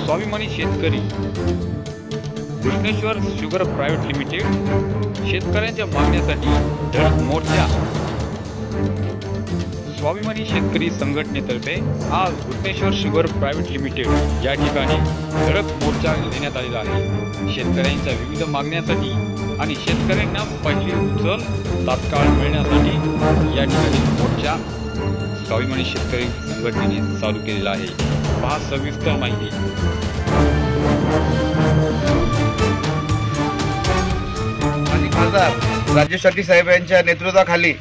स्वाभिमानी शेतकरी Krishneshwar sugar private limited शेतकऱ्यांच्या मागण्यासाठी धडक मोर्चा। स्वाभिमानी शेतकरी संघटनेतर्फे आज कृष्णेश्वर शुगर प्रायव्हेट लिमिटेड या ठिकाणी धडक मोर्चा घेण्यात आलेला आहे। शेतकऱ्यांच्या विविध मागण्यांसाठी आणि शेतकऱ्यांना पहिली उचल तात्काळ मिळण्यासाठी या ठिकाणी मोर्चा स्वाभिमानी शेतकरी संघटनेने चालू केलेला आहे। पहा सविस्तर माहिती। माजी खासदार राजेश शेट्टी साहेब यांच्या नेतृत्वाखाली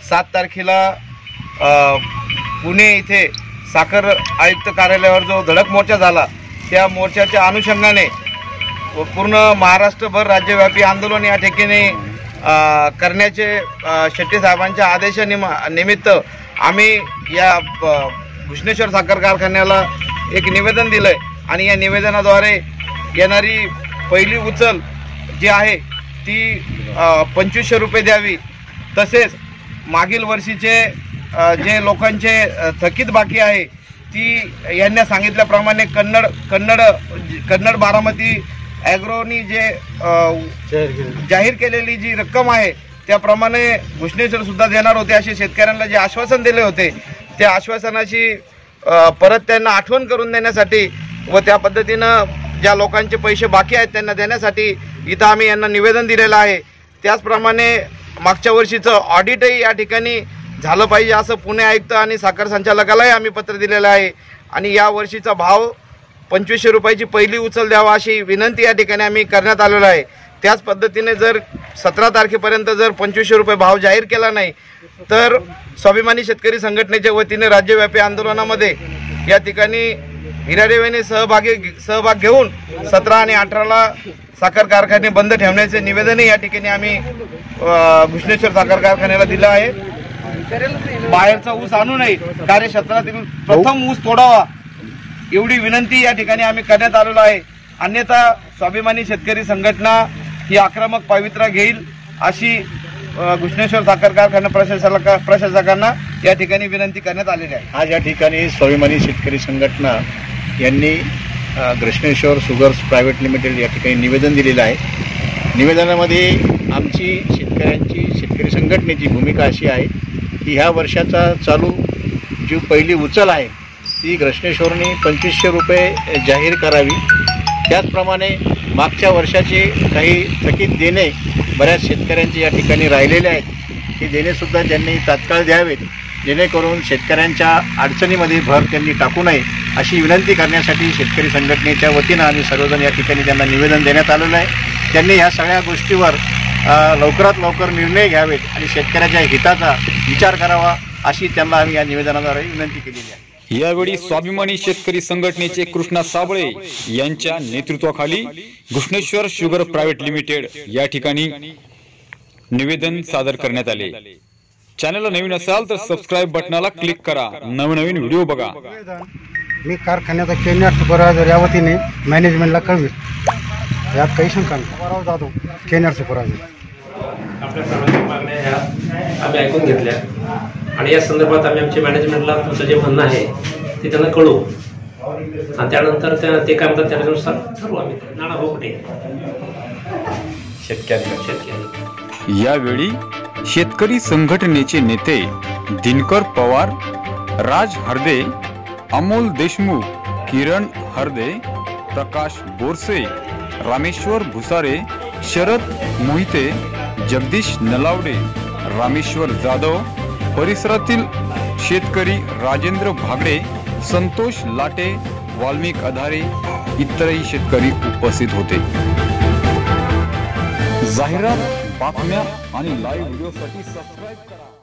7 तारखेला पुणे इथे साखर आयुक्त कार्यालयावर जो धडक मोर्चा झाला, त्या मोर्चाच्या अनुषंगाने पूर्ण महाराष्ट्रभर राज्यव्यापी आंदोलन या ठिकाणी करण्याचे शेट्टी साहेबांच्या आदेशानिमित्त आम्ही या कृष्णेश्वर साखर कारखान्याला एक निवेदन दिलंय आणि या निवेदनाद्वारे येणारी पहिली उचल जी आहे ती 2500 रुपये द्यावी। तसेच मागील वर्षीचे जे लोकांचे थकीत बाकी आहे ती यांना सांगितल्याप्रमाणे कन्नड बारामती ॲग्रोनी जे जाहीर केलेली जी रक्कम आहे त्याप्रमाणे कृष्णेश्वर सुद्धा देणार होते असे शेतकऱ्यांना जे आश्वासन दिले होते त्या आश्वासनाची परत त्यांना आठवण करून देण्यासाठी व त्या पद्धतीनं ज्या लोकांचे पैसे बाकी आहेत त्यांना देण्यासाठी इथं आम्ही यांना निवेदन दिलेलं आहे। त्याचप्रमाणे मागच्या वर्षीचं ऑडिटही या ठिकाणी झालं पाहिजे असं पुणे आयुक्त आणि साखर संचालकालाही आम्ही पत्र दिलेलं आहे आणि या वर्षीचा भाव 2500 रुपयाची पहिली उचल द्यावा अशी विनंती या ठिकाणी आम्ही करण्यात आलेलं आहे। त्याच पद्धतीने जर 17 तारखेपर्यंत जर 2500 रुपये भाव जाहीर केला नाही तर स्वाभिमानी शेतकरी संघटनेच्या वतीने राज्यव्यापी आंदोलनामध्ये या ठिकाणी हिरादेवेने सहभाग घेऊन 17 आणि 18ला साखर कारखाने बंद ठेवण्याचे निवेदनही या ठिकाणी आम्ही कृष्णेश्वर साखर कारखान्याला दिलं आहे। बाहेरचा ऊस आणू नये, कार्यक्षेत्रातील प्रथम ऊस तोडावा एवढी विनंती या ठिकाणी आम्ही करण्यात आलेलो आहे। अन्यथा स्वाभिमानी शेतकरी संघटना ही आक्रमक पवित्रा घेईल अशी कृष्णेश्वर साखर कारखाना प्रशासकांना या ठिकाणी विनंती करण्यात आलेली आहे। आज या ठिकाणी स्वाभिमानी शेतकरी संघटना यांनी कृष्णेश्वर शुगर्स प्रायव्हेट लिमिटेड या ठिकाणी निवेदन दिलेलं आहे। निवेदनामध्ये आमची शेतकरी संघटनेची भूमिका अशी आहे की ह्या वर्षाचा चालू जी पहिली उचल आहे ती कृष्णेश्वरने 2500 रुपये जाहीर करावी। त्याचप्रमाणे मागच्या वर्षाचे काही थकीत देणे बऱ्याच शेतकऱ्यांचे या ठिकाणी राहिलेले आहेत, ते देणेसुद्धा त्यांनी तात्काळ द्यावेत, जेणेकरून शेतकऱ्यांच्या अडचणीमध्ये भर त्यांनी टाकू नये अशी विनंती करण्यासाठी शेतकरी संघटनेच्या वतीनं आम्ही सर्वजण या ठिकाणी त्यांना निवेदन देण्यात आलेलं आहे। त्यांनी ह्या सगळ्या गोष्टीवर लवकरात लवकर निर्णय घ्यावेत आणि शेतकऱ्याच्या हिताचा विचार करावा अशी त्यांना आम्ही या निवेदनाद्वारे विनंती केलेली आहे। यावेळी स्वाभिमानी शेतकरी संघटनेचे कृष्णा साबळे यांच्या नेतृत्वाखाली कृष्णेश्वर शुगर प्रायव्हेट लिमिटेड या ठिकाणी निवेदन सादर करण्यात आले। चॅनलला नवीन असाल तर सबस्क्राइब बटनाला क्लिक करा, नवनवीन व्हिडिओ बघा। मी कारखान्याचा केनियर सुपरवायझर या वतीने मॅनेजमेंटला कळवित यात काही शंका नाही। जातो केनियर सुपरवायझर आपल्या सर्वांच्या मागण्या ह्या आम्ही ऐकून घेतल्या आणि या संदर्भात आम्ही आमच्या मॅनेजमेंटला तुमचं जे म्हणणं आहे ते त्यांना कळवू आणि त्यानंतर ते काय म्हणतात त्यानुसार ठरवू आम्ही। नाना भाऊ कुठे शेतकरी यावेळी शेतकरी संघटनेचे नेते दिनकर पवार, राज हरदे, अमोल देशमुख, किरण हरदे, प्रकाश बोरसे, रामेश्वर भुसारे, शरद मोहिते, जगदीश नलावडे, रामेश्वर जाधव, परिसरातील शेतकरी राजेंद्र भागडे, संतोष लाटे, वाल्मिक अधारे इतरही शेतकरी उपस्थित होते। जाहिरात, बातम्या आणि लाईव्ह व्हिडिओसाठी सबस्क्राइब करा।